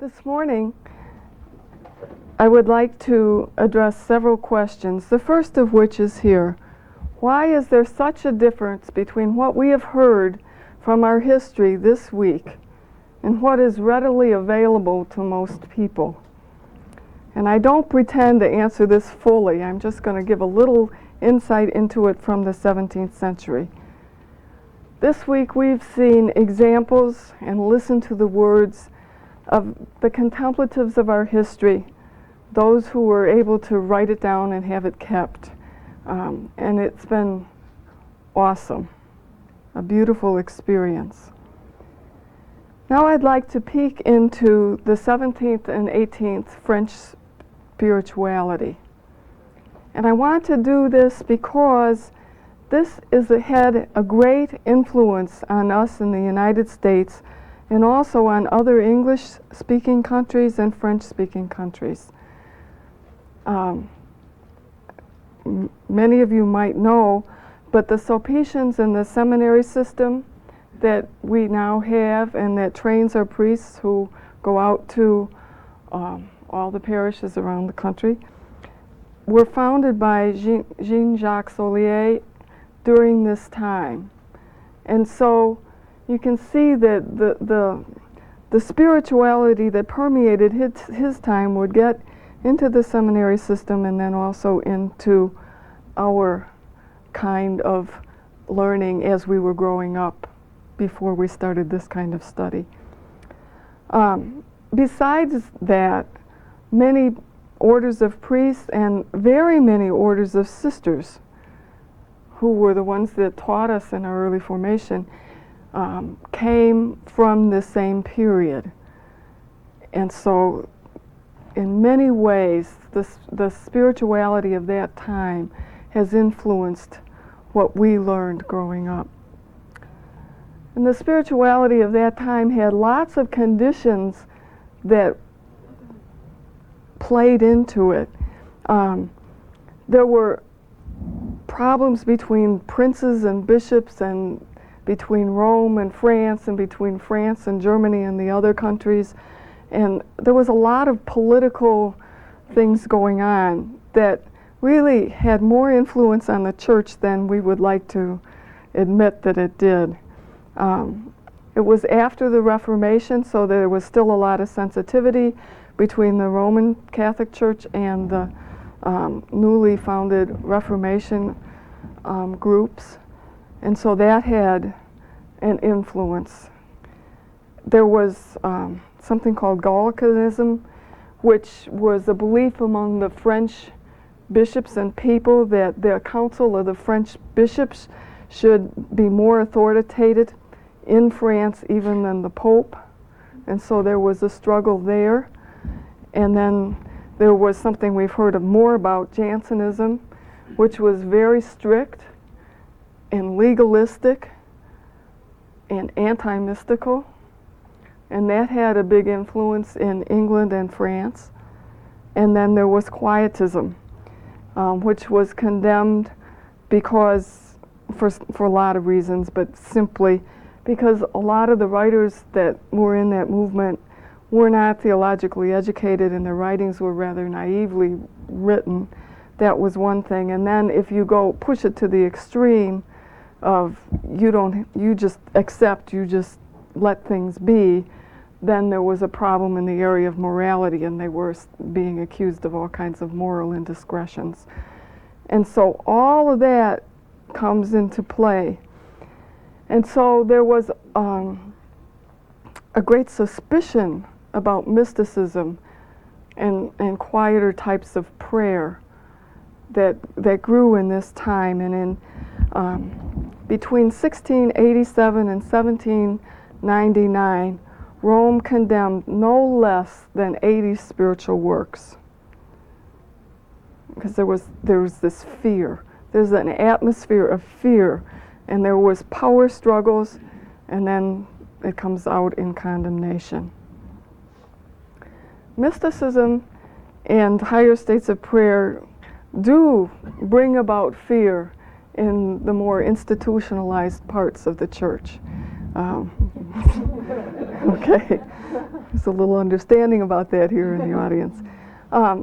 This morning, I would like to address several questions, the first of which is here. Why is there such a difference between what we have heard from our history this week and what is readily available to most people? And I don't pretend to answer this fully. I'm just going to give a little insight into it from the 17th century. This week we've seen examples and listened to the words of the contemplatives of our history, those who were able to write it down and have it kept. And it's been awesome, a beautiful experience. Now I'd like to peek into the 17th and 18th French spirituality. And I want to do this because this had a great influence on us in the United States and also on other English-speaking countries and French-speaking countries. Many of you might know, but the Sulpicians in the seminary system that we now have and that trains our priests who go out to all the parishes around the country were founded by Jean-Jacques Solier during this time. And so you can see that the spirituality that permeated his time would get into the seminary system and then also into our kind of learning as we were growing up before we started this kind of study. Besides that, many orders of priests and very many orders of sisters, who were the ones that taught us in our early formation, came from the same period. And so in many ways, the spirituality of that time has influenced what we learned growing up. And the spirituality of that time had lots of conditions that played into it. There were problems between princes and bishops and between Rome and France and between France and Germany and the other countries. And there was a lot of political things going on that really had more influence on the church than we would like to admit that it did. It was after the Reformation, so there was still a lot of sensitivity between the Roman Catholic Church and the newly founded Reformation groups. And so that had an influence. There was something called Gallicanism, which was a belief among the French bishops and people that the council of the French bishops should be more authoritative in France even than the Pope. And so there was a struggle there. And then there was something we've heard of more about, Jansenism, which was very strict and legalistic and anti-mystical. And that had a big influence in England and France. And then there was Quietism, which was condemned because, for a lot of reasons, but simply because a lot of the writers that were in that movement were not theologically educated and their writings were rather naively written. That was one thing. And then if you go push it to the extreme of you just accept, you just let things be, then there was a problem in the area of morality, and they were being accused of all kinds of moral indiscretions. And so all of that comes into play. And so there was a great suspicion about mysticism and quieter types of prayer that grew in this time. And in between 1687 and 1799, Rome condemned no less than 80 spiritual works, because there was this fear. There's an atmosphere of fear, and there was power struggles, and then it comes out in condemnation. Mysticism and higher states of prayer do bring about fear in the more institutionalized parts of the church. Okay. There's a little understanding about that here in the audience.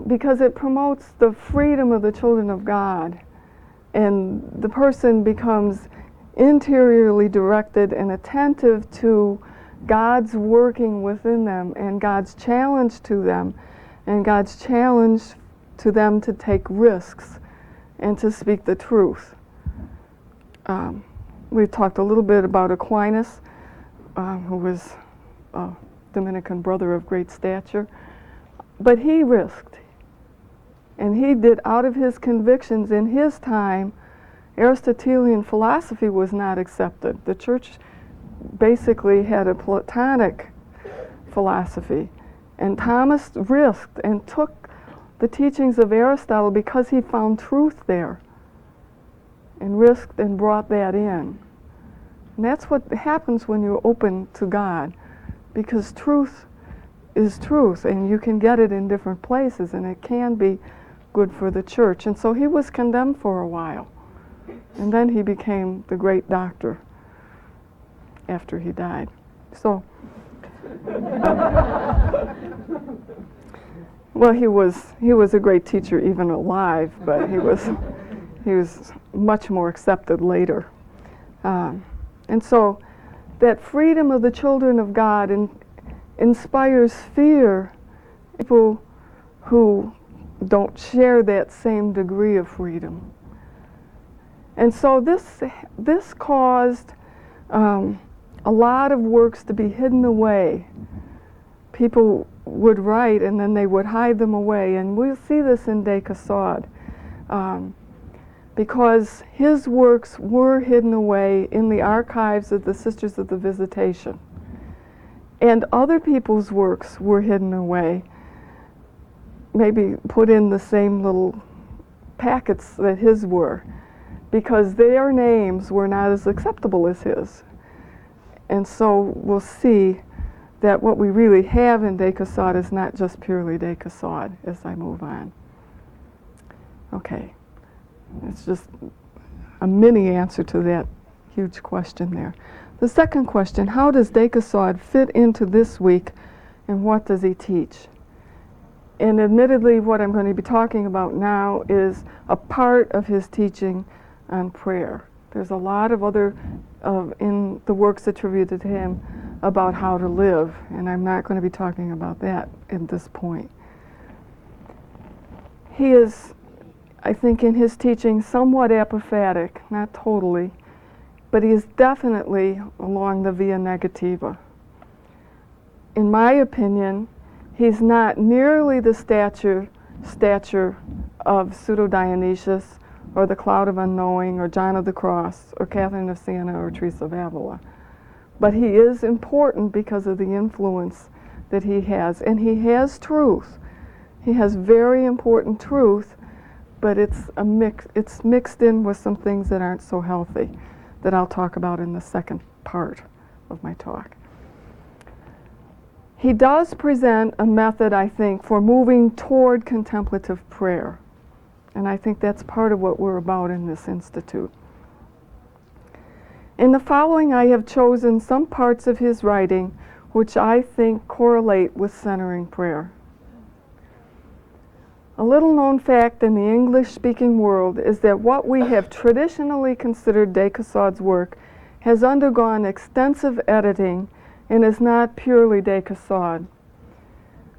Because it promotes the freedom of the children of God, and the person becomes interiorly directed and attentive to God's working within them and God's challenge to them and God's challenge to them to take risks and to speak the truth. We talked a little bit about Aquinas, who was a Dominican brother of great stature, but he risked, and he did out of his convictions. In his time, Aristotelian philosophy was not accepted. The church basically had a Platonic philosophy, and Thomas risked and took the teachings of Aristotle because he found truth there, and risked and brought that in. And that's what happens when you're open to God, because truth is truth, and you can get it in different places, and it can be good for the church. And so he was condemned for a while, and then he became the great doctor after he died. So, well, he was a great teacher even alive, but he was much more accepted later. And so that freedom of the children of God inspires fear in people who don't share that same degree of freedom. And so this caused a lot of works to be hidden away. People would write and then they would hide them away, and we'll see this in de Caussade, because his works were hidden away in the archives of the Sisters of the Visitation, and other people's works were hidden away, maybe put in the same little packets that his were, because their names were not as acceptable as his. And so we'll see that what we really have in de Caussade is not just purely de Caussade as I move on. Okay, it's just a mini answer to that huge question there. The second question, how does de Caussade fit into this week, and what does he teach? And admittedly, what I'm going to be talking about now is a part of his teaching on prayer. There's a lot of other in the works attributed to him about how to live, and I'm not going to be talking about that at this point. He is, I think, in his teaching somewhat apophatic, not totally, but he is definitely along the via negativa. In my opinion, he's not nearly the stature of Pseudo-Dionysius or the Cloud of Unknowing or John of the Cross or Catherine of Siena or Teresa of Avila. But he is important because of the influence that he has. And he has truth. He has very important truth, but it's mixed in with some things that aren't so healthy that I'll talk about in the second part of my talk. He does present a method, I think, for moving toward contemplative prayer. And I think that's part of what we're about in this institute. In the following, I have chosen some parts of his writing which I think correlate with centering prayer. A little known fact in the English-speaking world is that what we have traditionally considered de Caussade's work has undergone extensive editing and is not purely de Caussade.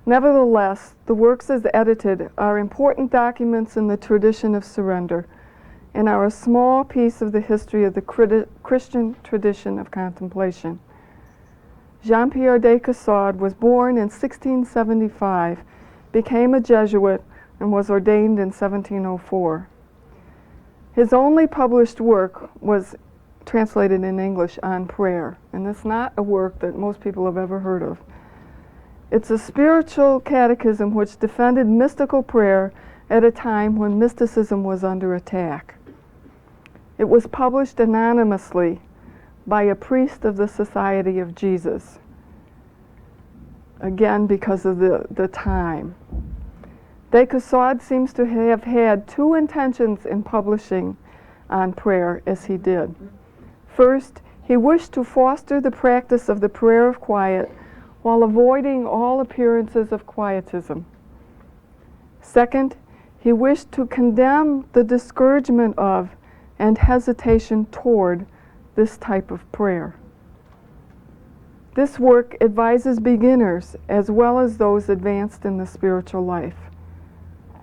Nevertheless, the works as edited are important documents in the tradition of surrender and are a small piece of the history of the Christian tradition of contemplation. Jean-Pierre de Caussade was born in 1675, became a Jesuit, and was ordained in 1704. His only published work was translated in English, On Prayer, and it's not a work that most people have ever heard of. It's a spiritual catechism which defended mystical prayer at a time when mysticism was under attack. It was published anonymously by a priest of the Society of Jesus, again because of the time. De Caussade seems to have had two intentions in publishing On Prayer as he did. First, he wished to foster the practice of the prayer of quiet while avoiding all appearances of quietism. Second, he wished to condemn the discouragement of and hesitation toward this type of prayer. This work advises beginners as well as those advanced in the spiritual life.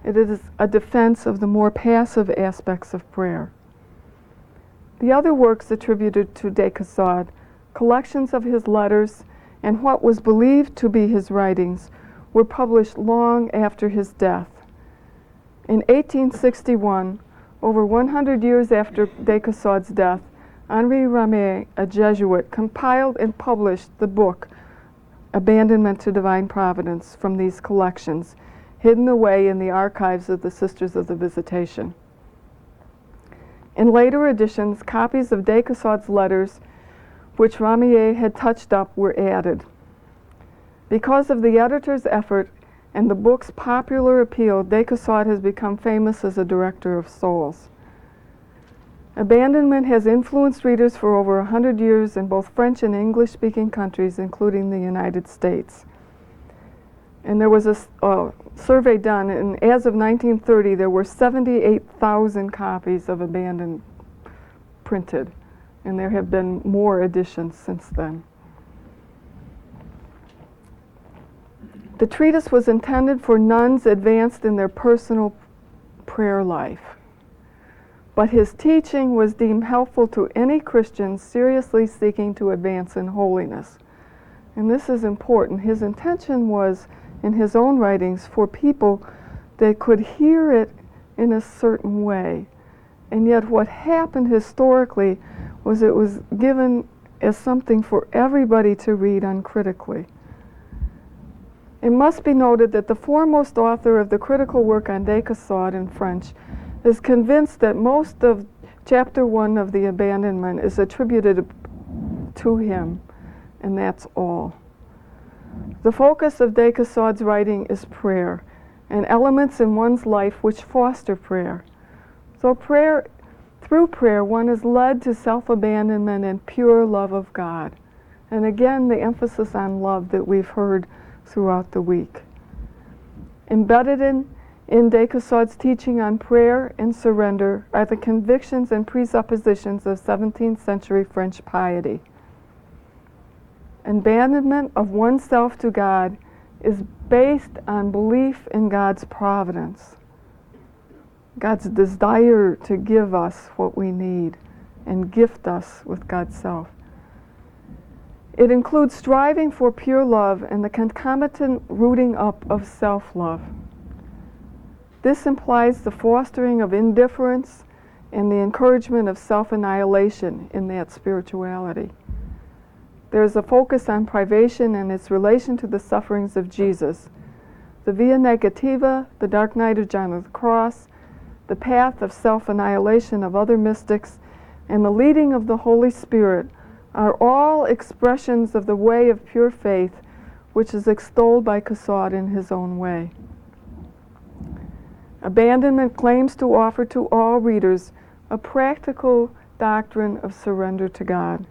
It is a defense of the more passive aspects of prayer. The other works attributed to de Caussade, collections of his letters and what was believed to be his writings, were published long after his death. In 1861, over 100 years after de Caussade's death, Henri Ramier, a Jesuit, compiled and published the book Abandonment to Divine Providence from these collections, hidden away in the archives of the Sisters of the Visitation. In later editions, copies of de Caussade's letters, which Ramier had touched up, were added. Because of the editor's effort and the book's popular appeal, de Caussade has become famous as a director of souls. Abandonment has influenced readers for over 100 years in both French and English-speaking countries, including the United States. And there was a survey done, and as of 1930, there were 78,000 copies of Abandonment printed, and there have been more editions since then. The treatise was intended for nuns advanced in their personal prayer life, but his teaching was deemed helpful to any Christian seriously seeking to advance in holiness. And this is important. His intention was, in his own writings, for people that could hear it in a certain way. And yet what happened historically was it was given as something for everybody to read uncritically. It must be noted that the foremost author of the critical work on de Caussade in French is convinced that most of Chapter 1 of the Abandonment is attributed to him, and that's all. The focus of de Caussade's writing is prayer, and elements in one's life which foster prayer. So through prayer, one is led to self-abandonment and pure love of God. And again, the emphasis on love that we've heard throughout the week. Embedded in de Caussade's teaching on prayer and surrender are the convictions and presuppositions of 17th century French piety. Abandonment of oneself to God is based on belief in God's providence, God's desire to give us what we need and gift us with God's self. It includes striving for pure love and the concomitant rooting up of self-love. This implies the fostering of indifference and the encouragement of self-annihilation in that spirituality. There is a focus on privation and its relation to the sufferings of Jesus. The via negativa, the dark night of John of the Cross, the path of self-annihilation of other mystics, and the leading of the Holy Spirit are all expressions of the way of pure faith, which is extolled by Caussade in his own way. Abandonment claims to offer to all readers a practical doctrine of surrender to God.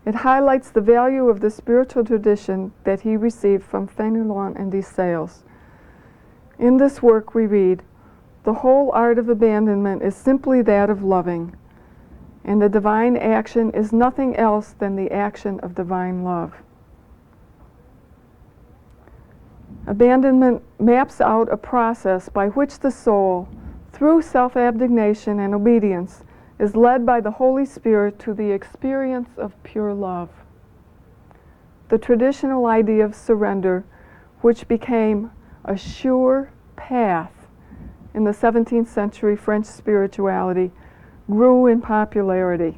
It highlights the value of the spiritual tradition that he received from Fenelon and de Sales. In this work we read, "The whole art of abandonment is simply that of loving, and the divine action is nothing else than the action of divine love." Abandonment maps out a process by which the soul, through self-abnegation and obedience, is led by the Holy Spirit to the experience of pure love. The traditional idea of surrender, which became a sure path in the 17th century French spirituality, grew in popularity.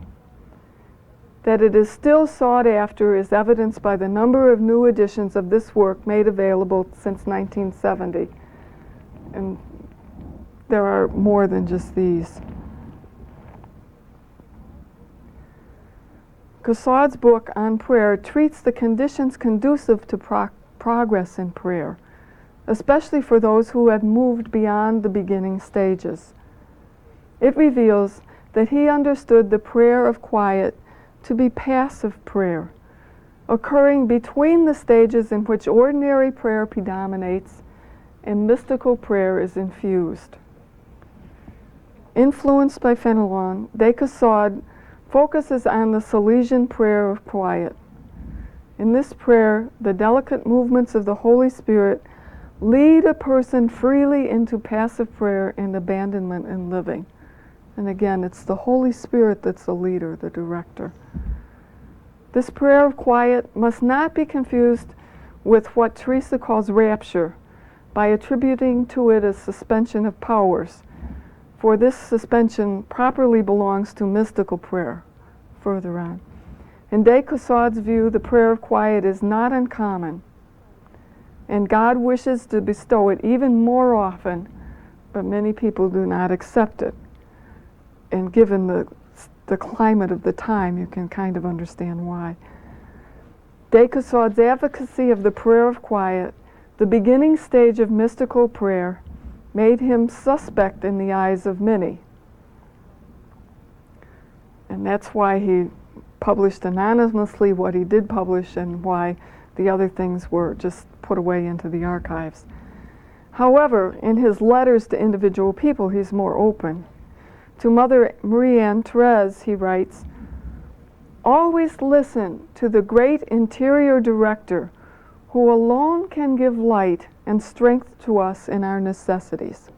That it is still sought after is evidenced by the number of new editions of this work made available since 1970. And there are more than just these. Caussade's book on prayer treats the conditions conducive to progress in prayer, especially for those who have moved beyond the beginning stages. It reveals that he understood the prayer of quiet to be passive prayer, occurring between the stages in which ordinary prayer predominates and mystical prayer is infused. Influenced by Fenelon, de Caussade focuses on the Salesian prayer of quiet. In this prayer, the delicate movements of the Holy Spirit lead a person freely into passive prayer and abandonment in living. And again, it's the Holy Spirit that's the leader, the director. This prayer of quiet must not be confused with what Teresa calls rapture, by attributing to it a suspension of powers, for this suspension properly belongs to mystical prayer. Further on. In de Caussade's view, the prayer of quiet is not uncommon, and God wishes to bestow it even more often, but many people do not accept it. And given the climate of the time, you can kind of understand why. De Caussade's advocacy of the prayer of quiet, the beginning stage of mystical prayer, made him suspect in the eyes of many. And that's why he published anonymously what he did publish and why the other things were just put away into the archives. However, in his letters to individual people, he's more open. To Mother Marie-Anne Therese, he writes, "Always listen to the great interior director who alone can give light and strength to us in our necessities.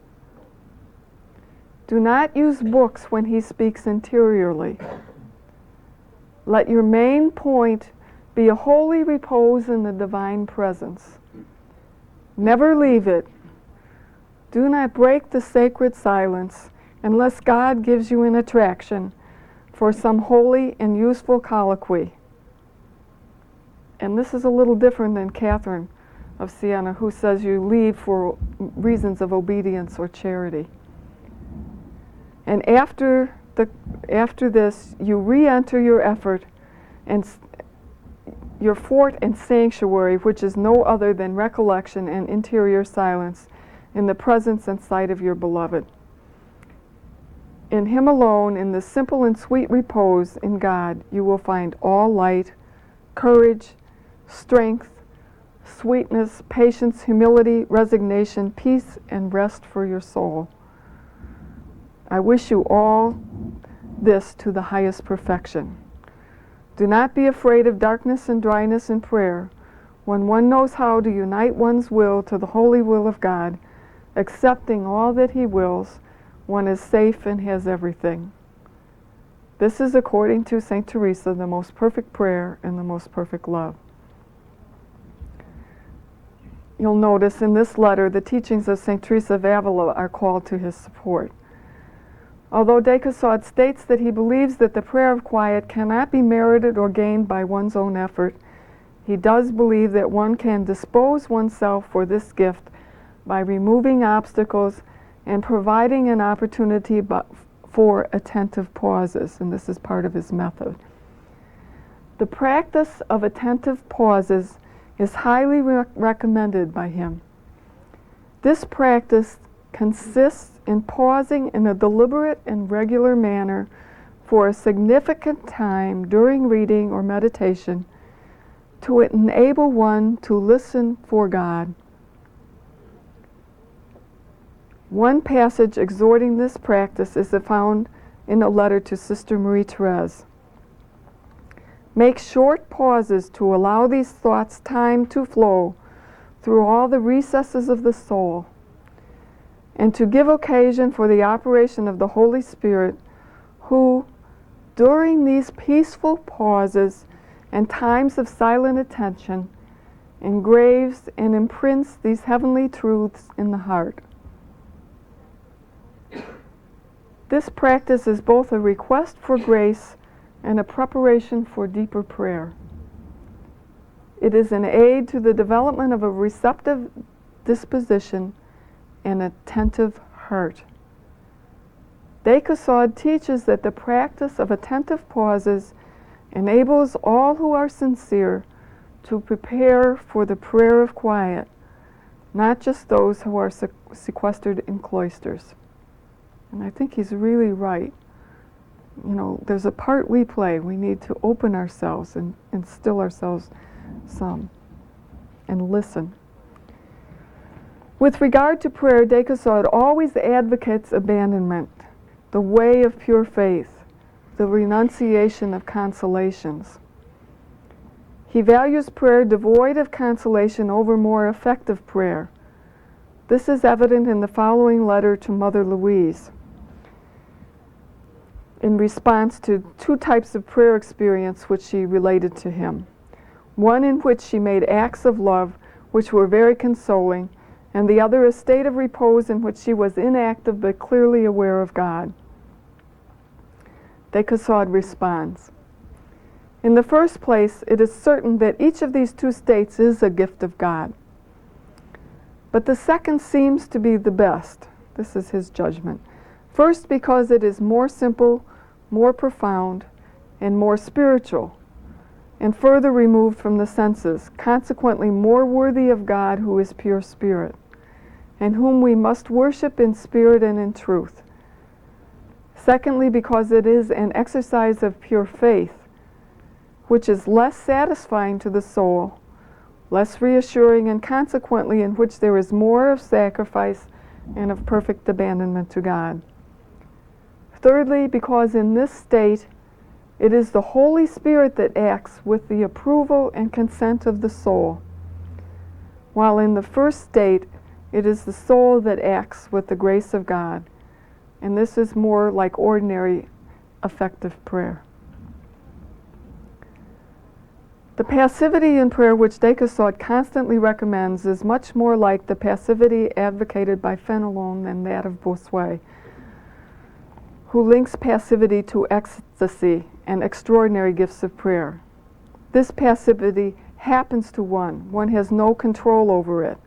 Do not use books when he speaks interiorly. Let your main point be a holy repose in the divine presence. Never leave it. Do not break the sacred silence unless God gives you an attraction for some holy and useful colloquy." And this is a little different than Catherine of Siena, who says you leave for reasons of obedience or charity. And after this, you re-enter your effort and your fort and sanctuary, which is no other than recollection and interior silence in the presence and sight of your beloved. In him alone, in the simple and sweet repose in God, you will find all light, courage, strength, sweetness, patience, humility, resignation, peace, and rest for your soul. I wish you all this to the highest perfection. Do not be afraid of darkness and dryness in prayer. When one knows how to unite one's will to the holy will of God, accepting all that he wills, one is safe and has everything. This is, according to St. Teresa, the most perfect prayer and the most perfect love. You'll notice in this letter the teachings of St. Teresa of Avila are called to his support. Although de Caussade states that he believes that the prayer of quiet cannot be merited or gained by one's own effort, he does believe that one can dispose oneself for this gift by removing obstacles and providing an opportunity for attentive pauses, and this is part of his method. The practice of attentive pauses is highly recommended by him. This practice consists in pausing in a deliberate and regular manner for a significant time during reading or meditation to enable one to listen for God. One passage exhorting this practice is found in a letter to Sister Marie-Therese. Make short pauses to allow these thoughts time to flow through all the recesses of the soul, and to give occasion for the operation of the Holy Spirit, who, during these peaceful pauses and times of silent attention, engraves and imprints these heavenly truths in the heart. This practice is both a request for grace and a preparation for deeper prayer. It is an aid to the development of a receptive disposition and attentive heart. De Caussade teaches that the practice of attentive pauses enables all who are sincere to prepare for the prayer of quiet, not just those who are sequestered in cloisters. And I think he's really right. there's a part we play. We need to open ourselves and still ourselves some and listen. With regard to prayer, de Caussade always advocates abandonment, the way of pure faith, the renunciation of consolations. He values prayer devoid of consolation over more effective prayer. This is evident in the following letter to Mother Louise in response to two types of prayer experience which she related to him. One in which she made acts of love which were very consoling, and the other a state of repose in which she was inactive but clearly aware of God. De Caussade responds, in the first place, it is certain that each of these two states is a gift of God. But the second seems to be the best. This is his judgment. First, because it is more simple, more profound, and more spiritual, and further removed from the senses, consequently more worthy of God, who is pure spirit, and whom we must worship in spirit and in truth. Secondly, because it is an exercise of pure faith, which is less satisfying to the soul, less reassuring, and consequently in which there is more of sacrifice and of perfect abandonment to God. Thirdly, because in this state it is the Holy Spirit that acts with the approval and consent of the soul, while in the first state it is the soul that acts with the grace of God, and this is more like ordinary effective prayer. The passivity in prayer which de Caussade constantly recommends is much more like the passivity advocated by Fenelon than that of Bossuet, who links passivity to ecstasy and extraordinary gifts of prayer. This passivity happens to one. One has no control over it.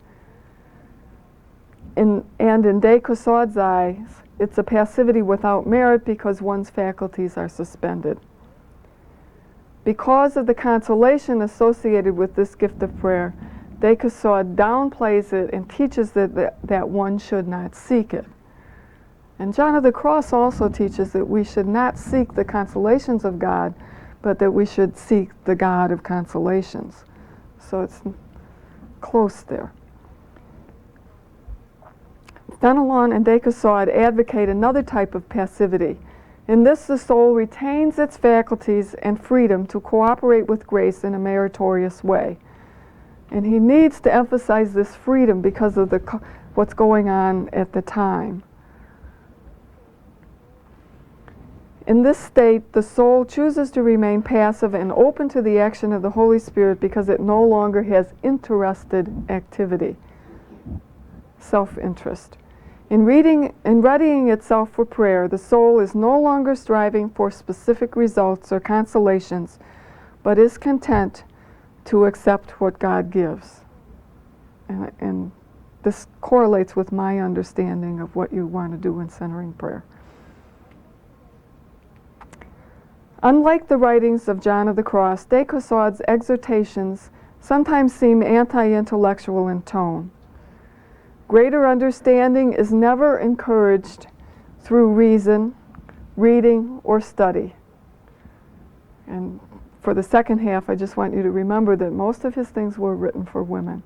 And in de Caussade's eyes, it's a passivity without merit because one's faculties are suspended. Because of the consolation associated with this gift of prayer, de Caussade downplays it and teaches that one should not seek it. And John of the Cross also teaches that we should not seek the consolations of God, but that we should seek the God of consolations. So it's close there. Fenelon and de Caussade advocate another type of passivity. In this, the soul retains its faculties and freedom to cooperate with grace in a meritorious way. And he needs to emphasize this freedom because of what's going on at the time. In this state, the soul chooses to remain passive and open to the action of the Holy Spirit because it no longer has interested activity, self-interest. In readying itself for prayer, the soul is no longer striving for specific results or consolations, but is content to accept what God gives. And this correlates with my understanding of what you want to do in centering prayer. Unlike the writings of John of the Cross, de Caussade's exhortations sometimes seem anti-intellectual in tone. Greater understanding is never encouraged through reason, reading, or study. And for the second half, I just want you to remember that most of his things were written for women,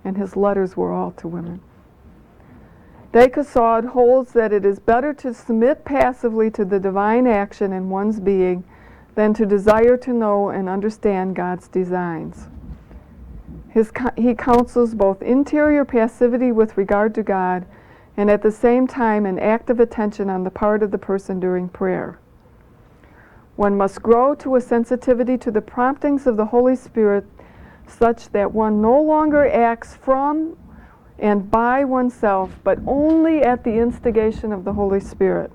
and his letters were all to women. De Caussade holds that it is better to submit passively to the divine action in one's being than to desire to know and understand God's designs. He counsels both interior passivity with regard to God and at the same time an active attention on the part of the person during prayer. One must grow to a sensitivity to the promptings of the Holy Spirit such that one no longer acts from and by oneself, but only at the instigation of the Holy Spirit.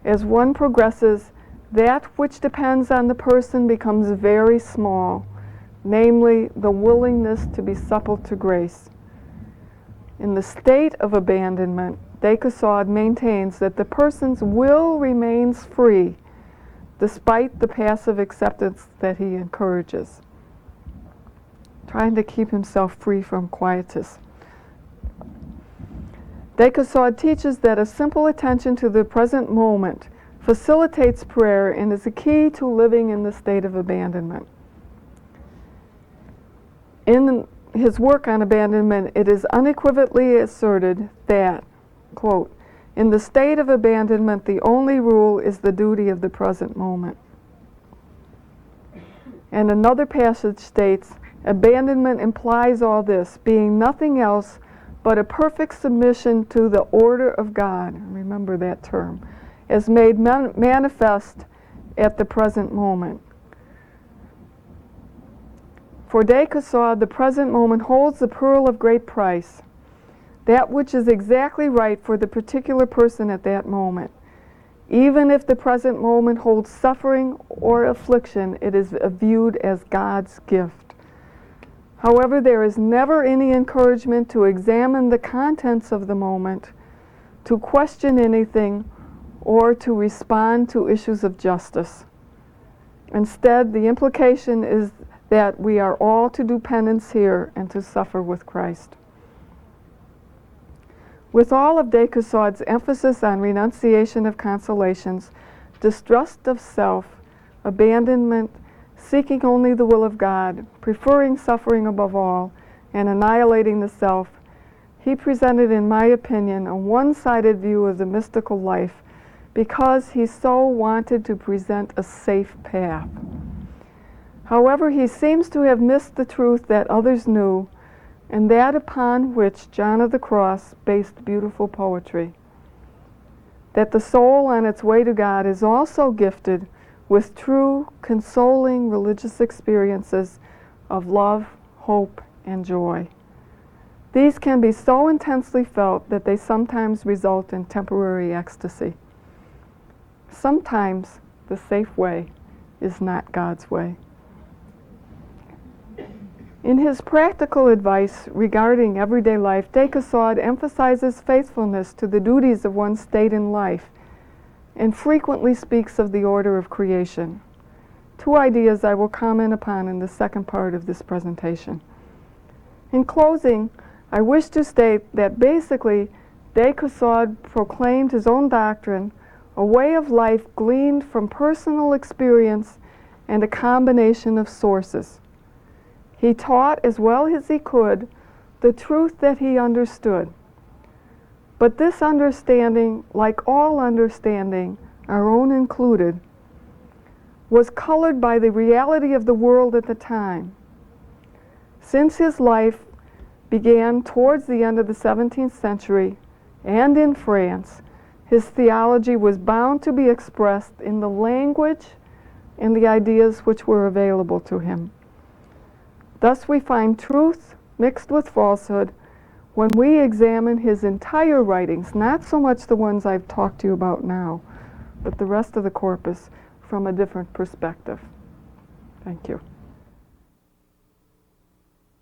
As one progresses, that which depends on the person becomes very small, namely the willingness to be supple to grace. In the state of abandonment, de Caussade maintains that the person's will remains free despite the passive acceptance that he encourages, trying to keep himself free from quietus. De Caussade teaches that a simple attention to the present moment, facilitates prayer and is a key to living in the state of abandonment. In his work on abandonment, it is unequivocally asserted that, quote, in the state of abandonment, the only rule is the duty of the present moment. And another passage states, abandonment implies all this, being nothing else but a perfect submission to the order of God, remember that term, as made manifest at the present moment. For de Caussade, the present moment holds the pearl of great price, that which is exactly right for the particular person at that moment. Even if the present moment holds suffering or affliction, it is viewed as God's gift. However, there is never any encouragement to examine the contents of the moment, to question anything, or to respond to issues of justice. Instead, the implication is that we are all to do penance here and to suffer with Christ. With all of de Caussade's emphasis on renunciation of consolations, distrust of self, abandonment, seeking only the will of God, preferring suffering above all, and annihilating the self, he presented, in my opinion, a one-sided view of the mystical life because he so wanted to present a safe path. However, he seems to have missed the truth that others knew, and that upon which John of the Cross based beautiful poetry, that the soul on its way to God is also gifted with true, consoling religious experiences of love, hope, and joy. These can be so intensely felt that they sometimes result in temporary ecstasy. Sometimes the safe way is not God's way. In his practical advice regarding everyday life, de Caussade emphasizes faithfulness to the duties of one's state in life and frequently speaks of the order of creation. Two ideas I will comment upon in the second part of this presentation. In closing, I wish to state that basically de Caussade proclaimed his own doctrine, a way of life gleaned from personal experience and a combination of sources. He taught as well as he could the truth that he understood. But this understanding, like all understanding, our own included, was colored by the reality of the world at the time. Since his life began towards the end of the 17th century and in France, his theology was bound to be expressed in the language and the ideas which were available to him. Thus we find truth mixed with falsehood when we examine his entire writings, not so much the ones I've talked to you about now, but the rest of the corpus from a different perspective. Thank you.